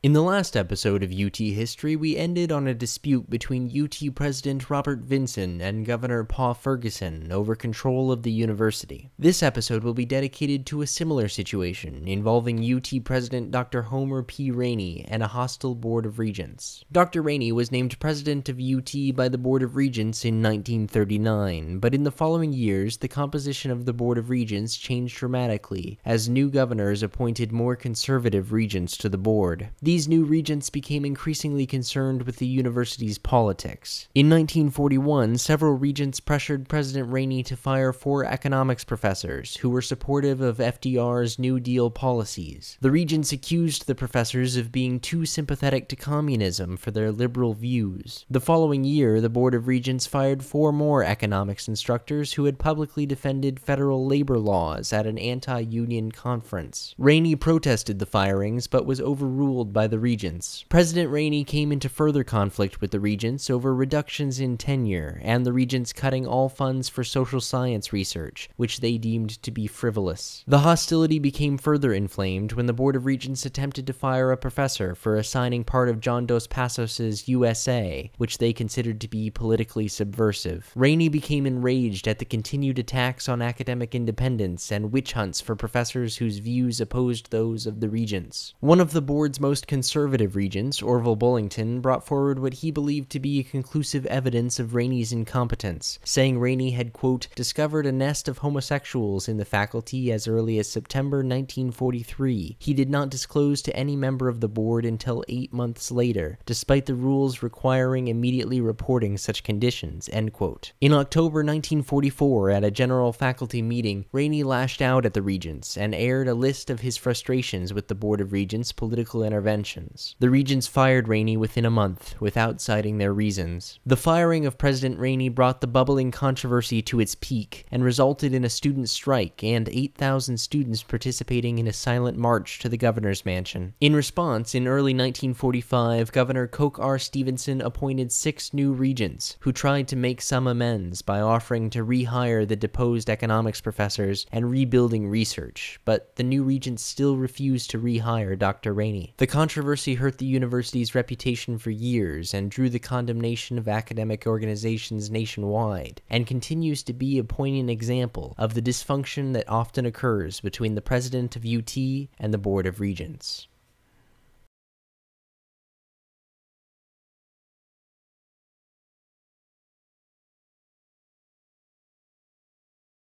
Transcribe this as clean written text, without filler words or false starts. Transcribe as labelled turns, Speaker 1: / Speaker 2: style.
Speaker 1: In the last episode of UT History, we ended on a dispute between UT President Robert Vinson and Governor Paul Ferguson over control of the university. This episode will be dedicated to a similar situation involving UT President Dr. Homer P. Rainey and a hostile Board of Regents. Dr. Rainey was named president of UT by the Board of Regents in 1939, but in the following years, the composition of the Board of Regents changed dramatically as new governors appointed more conservative regents to the board. These new regents became increasingly concerned with the university's politics. In 1941, several regents pressured President Rainey to fire 4 economics professors who were supportive of FDR's New Deal policies. The regents accused the professors of being too sympathetic to communism for their liberal views. The following year, the Board of Regents fired 4 more economics instructors who had publicly defended federal labor laws at an anti-union conference. Rainey protested the firings, but was overruled by the regents. President Rainey came into further conflict with the regents over reductions in tenure and the regents cutting all funds for social science research, which they deemed to be frivolous. The hostility became further inflamed when the Board of Regents attempted to fire a professor for assigning part of John Dos Passos's USA, which they considered to be politically subversive. Rainey became enraged at the continued attacks on academic independence and witch hunts for professors whose views opposed those of the regents. One of the board's most conservative regents, Orville Bullington, brought forward what he believed to be conclusive evidence of Rainey's incompetence, saying Rainey had, quote, discovered a nest of homosexuals in the faculty as early as September 1943. He did not disclose to any member of the board until 8 months later, despite the rules requiring immediately reporting such conditions, end quote. In October 1944, at a general faculty meeting, Rainey lashed out at the regents and aired a list of his frustrations with the Board of Regents' political interventions. The regents fired Rainey within a month, without citing their reasons. The firing of President Rainey brought the bubbling controversy to its peak, and resulted in a student strike and 8,000 students participating in a silent march to the governor's mansion. In response, in early 1945, Governor Coke R. Stevenson appointed 6 new regents, who tried to make some amends by offering to rehire the deposed economics professors and rebuilding research, but the new regents still refused to rehire Dr. Rainey. The controversy hurt the university's reputation for years and drew the condemnation of academic organizations nationwide, and continues to be a poignant example of the dysfunction that often occurs between the president of UT and the Board of Regents.